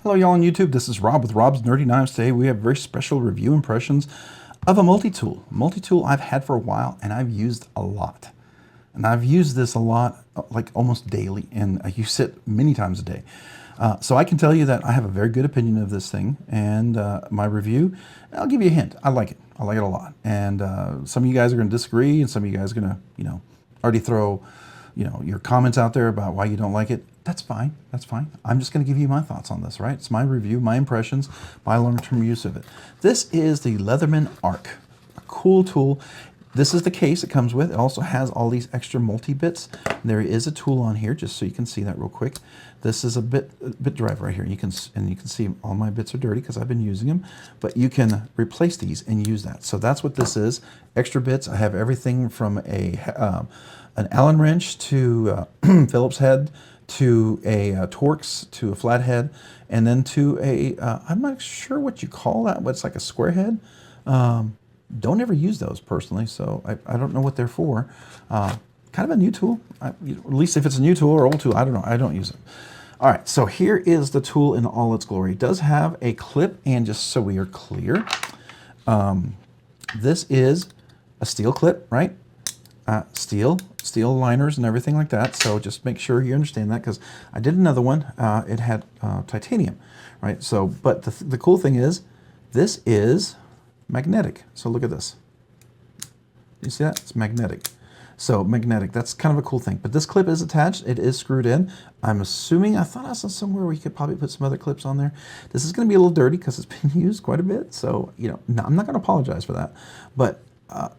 Hello y'all on YouTube, this is Rob with Rob's Nerdy Knives. Today we have very special review impressions of a multi-tool. Multi-tool I've had for a while and I've used a lot. And I've used this a lot, like almost daily, and I use it many times a day. So I can tell you that I have a very good opinion of this thing, and my review, I'll give you a hint. I like it. I like it a lot. And some of you guys are going to disagree, and some of you guys are going to, already throw, your comments out there about why you don't like it. That's fine. That's fine. I'm just going to give you my thoughts on this, right? It's my review, my impressions, my long-term use of it. This is the Leatherman Arc, a cool tool. This is the case it comes with. It also has all these extra multi-bits. There is a tool on here, just so you can see that real quick. This is a bit drive right here. You can see all my bits are dirty because I've been using them, but you can replace these and use that. So that's what this is. Extra bits. I have everything from an Allen wrench to Phillips head to a Torx to a flathead, and then to a I'm not sure what you call that. What's like a square head. Don't ever use those personally, so I don't know what they're for. Kind of a new tool, at least if it's a new tool or old tool, I don't know. I don't use it. All right, so here is the tool in all its glory. It does have a clip, and just so we are clear, this is a steel clip, right? Steel liners and everything like that. So just make sure you understand that, because I did another one. It had titanium, right? So, but the cool thing is, this is magnetic. So look at this. You see that? It's magnetic. So magnetic, that's kind of a cool thing. But this clip is attached. It is screwed in. I'm assuming, I thought I saw somewhere where you could probably put some other clips on there. This is going to be a little dirty because it's been used quite a bit. So, no, I'm not going to apologize for that. But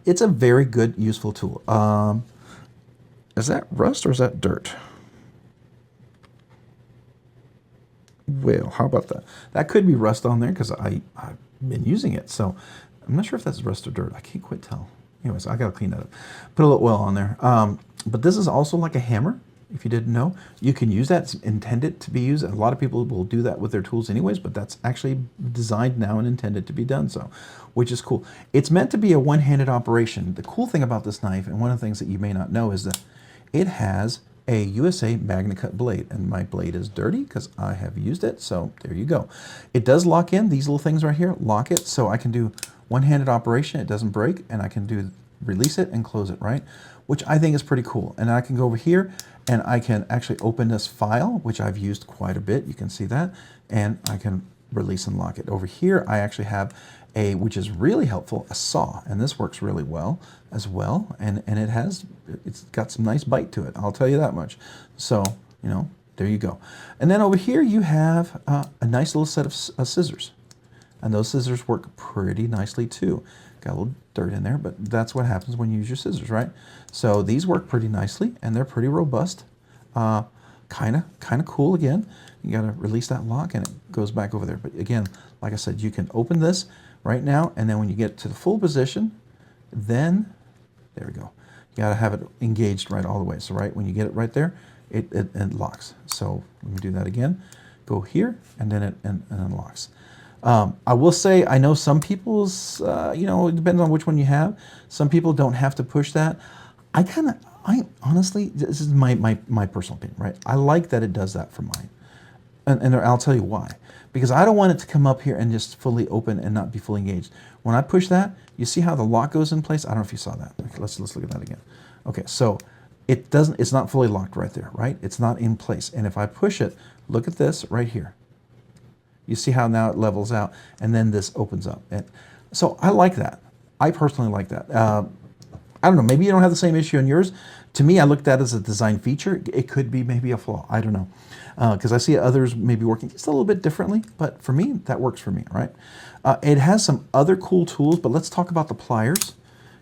it's a very good, useful tool. Is that rust or is that dirt? Well, how about that? That could be rust on there because I've been using it. So I'm not sure if that's rust or dirt. I can't quite tell. Anyways, I gotta clean that up. Put a little oil on there. But this is also like a hammer. If you didn't know, you can use that. It's intended to be used. A lot of people will do that with their tools anyways, but that's actually designed now and intended to be done so, which is cool. It's meant to be a one-handed operation. The cool thing about this knife, and one of the things that you may not know, is that it has a USA Magnacut blade, and my blade is dirty because I have used it, so there you go. It does lock in. These little things right here lock it, so I can do one-handed operation. It doesn't break, and I can release it and close it, right? Which I think is pretty cool. And I can go over here and I can actually open this file, which I've used quite a bit. You can see that, and I can release and lock it. Over here, I actually have which is really helpful, a saw, and this works really well as well, and it's got some nice bite to it, I'll tell you that much. So, there you go. And then over here you have a nice little set of scissors, and those scissors work pretty nicely too. Got a little dirt in there, but that's what happens when you use your scissors, right? So these work pretty nicely, and they're pretty robust. Kind of cool. Again, you got to release that lock, and it goes back over there. But again, like I said, you can open this right now, and then when you get to the full position, then there we go. You got to have it engaged right all the way. So right when you get it right there, it locks. So let me do that again. Go here, and then it unlocks. I will say, I know some people's, it depends on which one you have. Some people don't have to push that. I honestly, this is my personal opinion, right? I like that it does that for mine. And I'll tell you why. Because I don't want it to come up here and just fully open and not be fully engaged. When I push that, you see how the lock goes in place? I don't know if you saw that. Okay, let's look at that again. Okay, so it's not fully locked right there, right? It's not in place. And if I push it, look at this right here. You see how now it levels out, and then this opens up. And so I like that. I personally like that. I don't know, maybe you don't have the same issue on yours. To me, I looked at it as a design feature. It could be maybe a flaw. I don't know. Because I see others maybe working just a little bit differently, but for me, that works for me, right? It has some other cool tools, but let's talk about the pliers,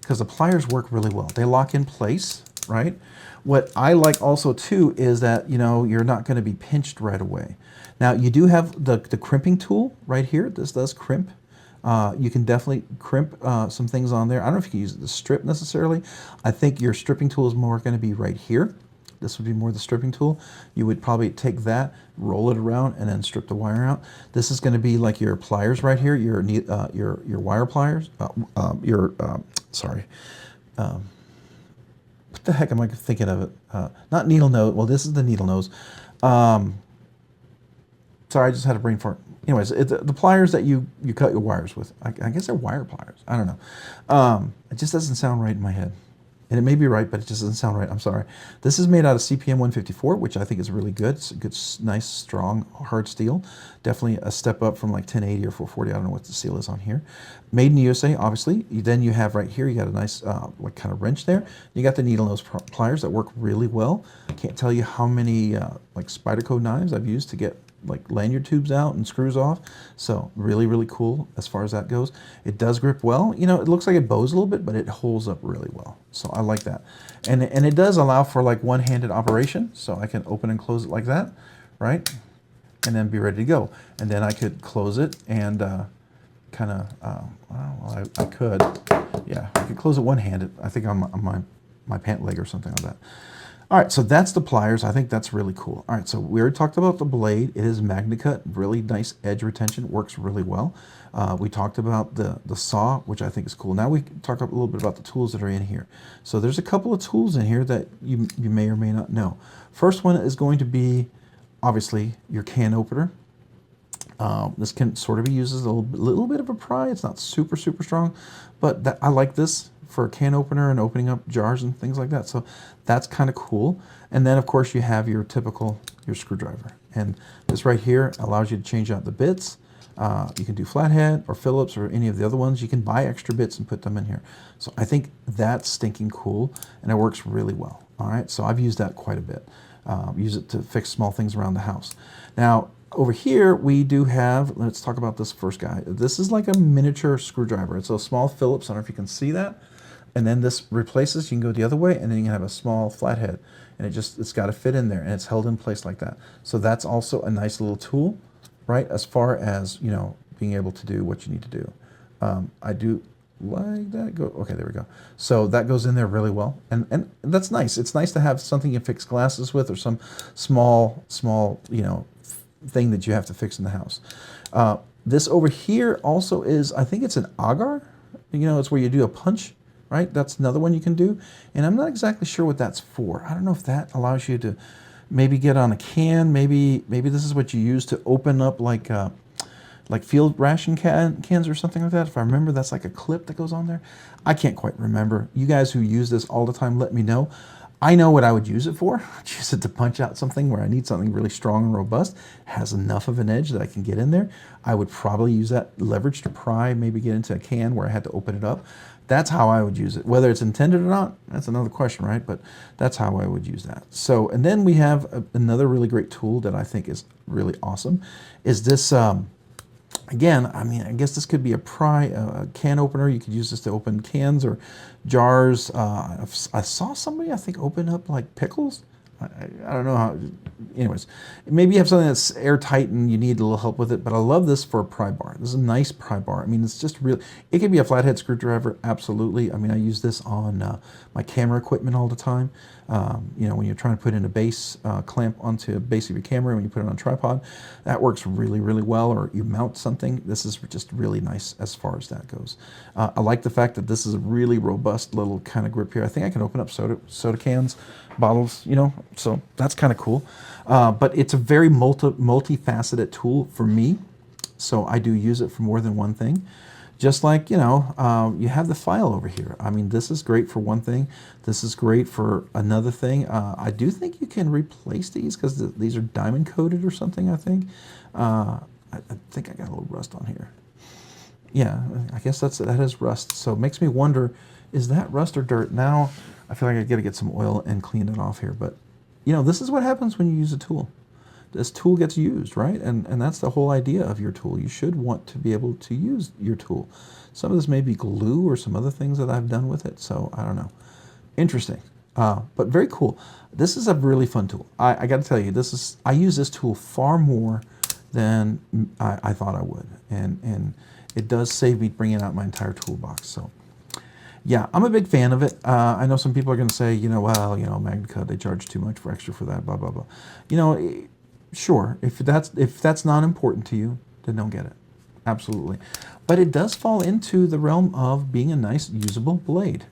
because the pliers work really well. They lock in place, right? What I like also too is that, you're not going to be pinched right away. Now, you do have the crimping tool right here. This does crimp. You can definitely crimp some things on there. I don't know if you can use the strip necessarily. I think your stripping tool is more going to be right here. This would be more the stripping tool. You would probably take that, roll it around, and then strip the wire out. This is going to be like your pliers right here, your wire pliers. Sorry. What the heck am I thinking of it? Not needle nose. Well, this is the needle nose. Sorry, I just had a brain fart. Anyways, the pliers that you cut your wires with, I guess they're wire pliers. I don't know. It just doesn't sound right in my head. And it may be right, but it just doesn't sound right. I'm sorry. This is made out of CPM 154, which I think is really good. It's a good, nice, strong, hard steel. Definitely a step up from like 1080 or 440. I don't know what the seal is on here. Made in the USA, obviously. Then you have right here, you got a nice like kind of wrench there. You got the needle nose pliers that work really well. I can't tell you how many like Spyderco knives I've used to get like lanyard tubes out and screws off. So really, really cool as far as that goes. It does grip well. You know, it looks like it bows a little bit, but it holds up really well. So I like that. And it does allow for like one-handed operation. So I can open and close it like that, right? And then be ready to go. And then I could close it and kind of, well, I could, yeah, I could close it one-handed. I think on my pant leg or something like that. All right, so that's the pliers. I think that's really cool. All right, so we already talked about the blade. It is Magnacut, really nice edge retention, works really well. We talked about the saw, which I think is cool. Now we can talk a little bit about the tools that are in here. So there's a couple of tools in here that you may or may not know. First one is going to be, obviously, your can opener. This can sort of be used as a little bit of a pry. It's not super, super strong, but I like this for a can opener and opening up jars and things like that. So that's kind of cool. And then of course you have your typical, your screwdriver. And this right here allows you to change out the bits. You can do flathead or Phillips or any of the other ones. You can buy extra bits and put them in here. So I think that's stinking cool and it works really well. All right, so I've used that quite a bit. Use it to fix small things around the house. Now, over here, we do have, let's talk about this first guy. This is like a miniature screwdriver. It's a small Phillips, I don't know if you can see that. And then this replaces, you can go the other way, and then you can have a small flathead. And it's got to fit in there, and it's held in place like that. So that's also a nice little tool, right, as far as, you know, being able to do what you need to do. I do like that. Okay, there we go. So that goes in there really well. And that's nice. It's nice to have something you fix glasses with or some small, you know, thing that you have to fix in the house. This over here also is, I think it's an agar. You know, it's where you do a punch. Right, that's another one you can do, and I'm not exactly sure what that's for. I don't know if that allows you to maybe get on a can. Maybe this is what you use to open up like field ration cans or something like that. If I remember, that's like a clip that goes on there. I can't quite remember. You guys who use this all the time, let me know. I know what I would use it for. I'd use it to punch out something where I need something really strong and robust, has enough of an edge that I can get in there. I would probably use that leverage to pry, maybe get into a can where I had to open it up. That's how I would use it. Whether it's intended or not, that's another question, right? But that's how I would use that. So, and then we have another really great tool that I think is really awesome, is this, again, I mean, I guess this could be a can opener. You could use this to open cans or jars. I saw somebody, I think, open up like pickles. I don't know how, anyways, maybe you have something that's airtight and you need a little help with it, but I love this for a pry bar. This is a nice pry bar. I mean, it's just real, it can be a flathead screwdriver, absolutely. I mean, I use this on my camera equipment all the time. You know, when you're trying to put in a base clamp onto the base of your camera, when you put it on a tripod, that works really, really well, or you mount something. This is just really nice as far as that goes. I like the fact that this is a really robust little kind of grip here. I think I can open up soda cans, bottles, you know, so that's kind of cool. But it's a very multifaceted tool for me, so I do use it for more than one thing. Just like, you know, you have the file over here. I mean, this is great for one thing. This is great for another thing. I do think you can replace these because these are diamond coated or something, I think. I think I got a little rust on here. Yeah, I guess that is rust. So it makes me wonder, is that rust or dirt? Now I feel like I got to get some oil and clean it off here. But, you know, this is what happens when you use a tool. This tool gets used, right? And that's the whole idea of your tool. You should want to be able to use your tool. Some of this may be glue or some other things that I've done with it, so I don't know. Interesting, but very cool. This is a really fun tool. I got to tell you, I use this tool far more than I thought I would, and it does save me bringing out my entire toolbox. So, yeah, I'm a big fan of it. I know some people are going to say, you know, well, you know, Magnacut, they charge too much for extra for that, blah blah blah. You know. Sure, if that's not important to you, then don't get it. Absolutely. But it does fall into the realm of being a nice usable blade.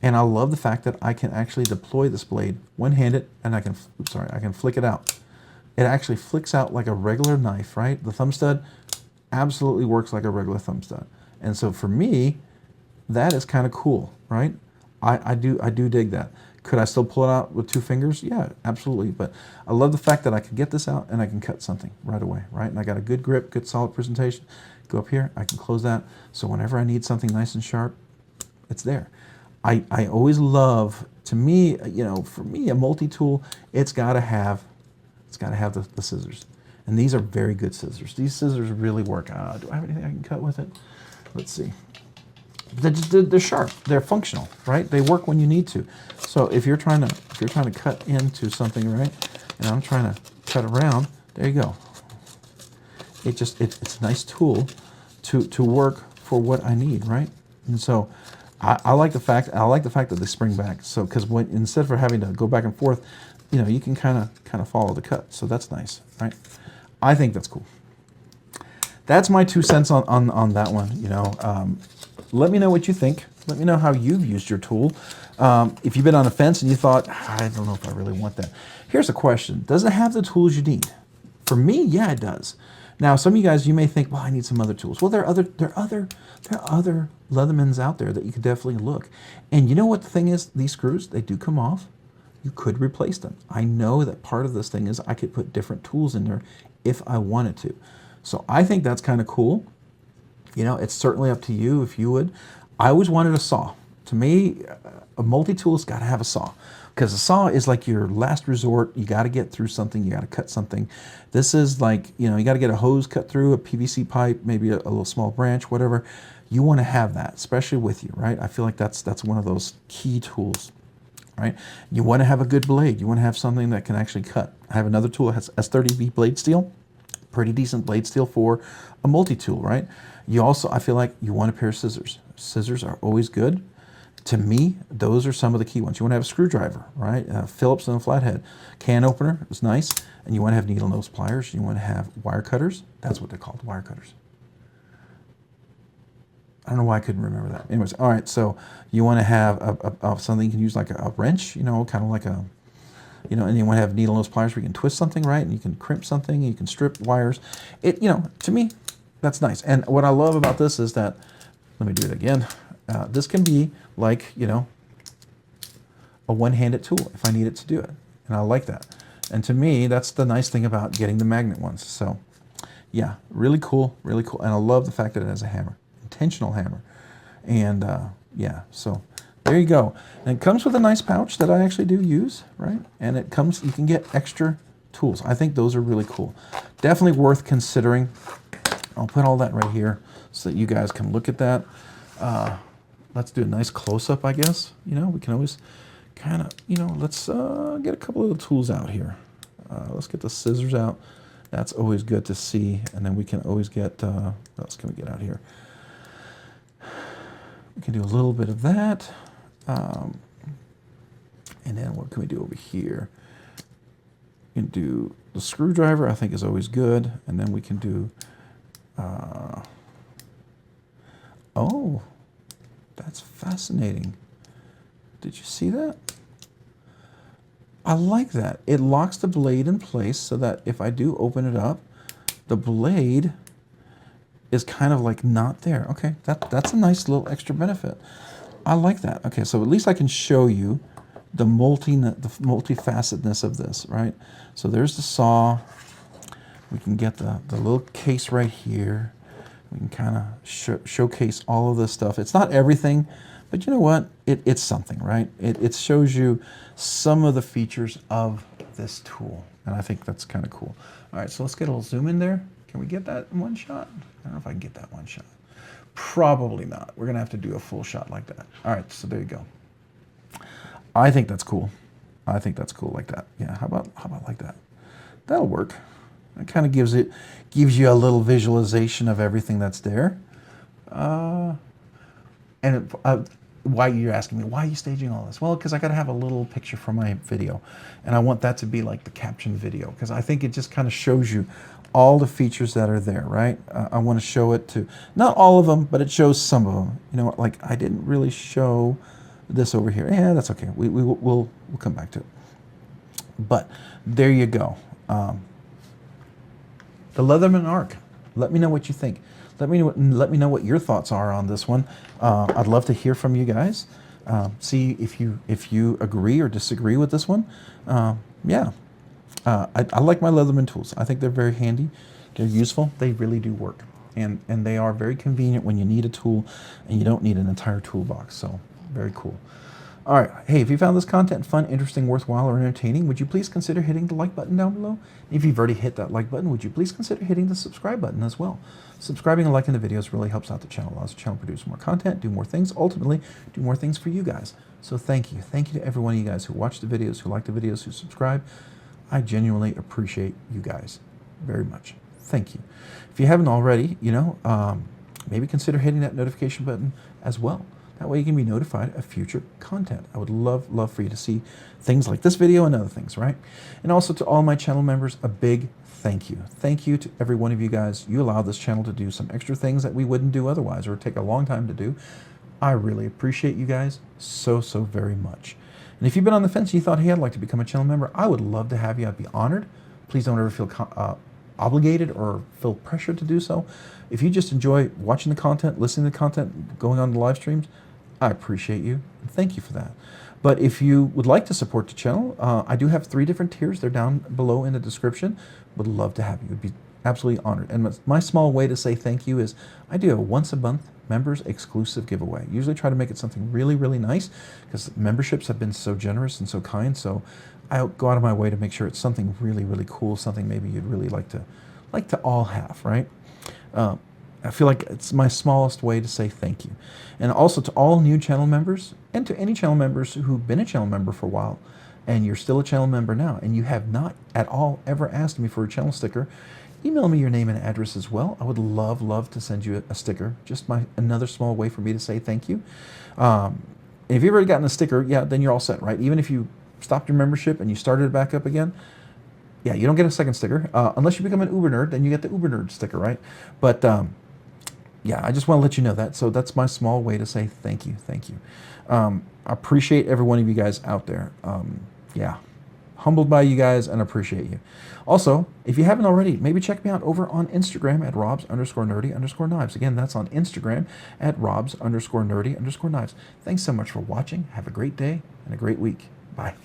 And I love the fact that I can actually deploy this blade one-handed and I can flick it out. It actually flicks out like a regular knife, right? The thumb stud absolutely works like a regular thumb stud. And so for me, that is kind of cool, right? I do dig that. Could I still pull it out with 2 fingers? Yeah, absolutely. But I love the fact that I can get this out and I can cut something right away, right? And I got a good grip, good solid presentation. Go up here, I can close that. So whenever I need something nice and sharp, it's there. I always love, to me, you know, for me, a multi-tool, it's got to have the scissors. And these are very good scissors. These scissors really work. Do I have anything I can cut with it? Let's see. They're sharp. They're functional, right? They work when you need to. So if you're trying to cut into something, right, and I'm trying to cut around, there you go. It's a nice tool to work for what I need, right? And so I like the fact that they spring back. So because instead of having to go back and forth, you know, you can kind of follow the cut. So that's nice, right? I think that's cool. That's my 2 cents on that one. You know, let me know what you think. Let me know how you've used your tool. If you've been on the fence and you thought, I don't know if I really want that. Here's a question: does it have the tools you need? For me, yeah, it does. Now, some of you guys, you may think, well, I need some other tools. Well, there are other Leathermans out there that you could definitely look. And you know what the thing is? These screws, they do come off. You could replace them. I know that part of this thing is I could put different tools in there if I wanted to. So I think that's kind of cool. You know, it's certainly up to you if you would. I always wanted a saw. To me, a multi-tool's got to have a saw, because a saw is like your last resort. You got to get through something. You got to cut something. This is like, you know, you got to get a hose cut through, a PVC pipe, maybe a little small branch, whatever. You want to have that, especially with you, right? I feel like that's one of those key tools, right? You want to have a good blade. You want to have something that can actually cut. I have another tool that has S30V blade steel. Pretty decent blade steel for a multi-tool, right? You also, I feel like you want a pair of scissors. Scissors are always good. To me, those are some of the key ones. You want to have a screwdriver, right? Phillips and a flathead. Can opener is nice. And you want to have needle nose pliers. You want to have wire cutters. That's what they're called, wire cutters. I don't know why I couldn't remember that. Anyways, all right, so you want to have something you can use like a wrench, you know, kind of like a, you know, and you want to have needle nose pliers where you can twist something, right? And you can crimp something, you can strip wires. It, you know, to me, that's nice. And what I love about this is that, let me do it again. This can be like, you know, a one-handed tool if I need it to do it. And I like that. And to me, that's the nice thing about getting the magnet ones. So yeah, really cool, really cool. And I love the fact that it has a hammer, intentional hammer. And yeah, so there you go. And it comes with a nice pouch that I actually do use, right? And it comes, you can get extra tools. I think those are really cool. Definitely worth considering. I'll put all that right here so that you guys can look at that. Let's do a nice close-up, I guess. You know, we can always kind of, you know, let's get a couple of the tools out here. Let's get the scissors out. That's always good to see. And then we can always get, what else can we get out here? We can do a little bit of that. And then what can we do over here? We can do the screwdriver, I think is always good. And then we can do, oh, that's fascinating. Did you see that? I like that. It locks the blade in place so that if I do open it up, the blade is kind of like not there. Okay, that's a nice little extra benefit. I like that. Okay, so at least I can show you the multifacetedness of this, right? So there's the saw. We can get the little case right here. We can kind of showcase all of this stuff. It's not everything, but you know what? It's something, right? It shows you some of the features of this tool, and I think that's kind of cool. All right, so let's get a little zoom in there. Can we get that in one shot? I don't know if I can get that one shot. Probably not. We're gonna have to do a full shot like that. All right, so there you go. I think that's cool. I think that's cool like that. Yeah, how about like that? That'll work. It kind of gives you a little visualization of everything that's there. Why you're asking me, why are you staging all this? Well, because I got to have a little picture for my video, and I want that to be like the caption video, because I think it just kind of shows you all the features that are there, right? I want to show it to, not all of them, but it shows some of them. You know, like I didn't really show this over here. Yeah, that's okay. We'll come back to it. But there you go. the Leatherman Arc. Let me know what you think. Let me know what your thoughts are on this one. I'd love to hear from you guys. See if you agree or disagree with this one. Yeah, I like my Leatherman tools. I think they're very handy. They're useful. They really do work, and they are very convenient when you need a tool and you don't need an entire toolbox. So very cool. All right. Hey, if you found this content fun, interesting, worthwhile, or entertaining, would you please consider hitting the like button down below? If you've already hit that like button, would you please consider hitting the subscribe button as well? Subscribing and liking the videos really helps out the channel, allows the channel to produce more content, do more things, ultimately do more things for you guys. So thank you. Thank you to every one of you guys who watch the videos, who like the videos, who subscribe. I genuinely appreciate you guys very much. Thank you. If you haven't already, maybe consider hitting that notification button as well. That way you can be notified of future content. I would love for you to see things like this video and other things, right? And also to all my channel members, a big thank you. Thank you to every one of you guys. You allow this channel to do some extra things that we wouldn't do otherwise or take a long time to do. I really appreciate you guys so very much. And if you've been on the fence and you thought, hey, I'd like to become a channel member, I would love to have you. I'd be honored. Please don't ever feel obligated or feel pressured to do so. If you just enjoy watching the content, listening to the content, going on the live streams, I appreciate you, and thank you for that. But if you would like to support the channel, I do have 3 different tiers. They're down below in the description. Would love to have you. Would be absolutely honored. And my small way to say thank you is I do a once a month members exclusive giveaway. Usually try to make it something really nice because memberships have been so generous and so kind. So I go out of my way to make sure it's something really cool, something maybe you'd really like to all have, right? I feel like it's my smallest way to say thank you. And also to all new channel members and to any channel members who've been a channel member for a while and you're still a channel member now and you have not at all ever asked me for a channel sticker, email me your name and address as well. I would love to send you a sticker. Just another small way for me to say thank you. If you've already gotten a sticker, yeah, then you're all set, right? Even if you stopped your membership and you started it back up again, yeah, you don't get a second sticker. Unless you become an Uber nerd, then you get the Uber nerd sticker, right? But yeah, I just want to let you know that. So that's my small way to say thank you. I appreciate every one of you guys out there. Yeah, humbled by you guys and appreciate you. Also, if you haven't already, maybe check me out over on Instagram at robs_nerdy_knives. Again, that's on Instagram at robs_nerdy_knives. Thanks so much for watching. Have a great day and a great week. Bye.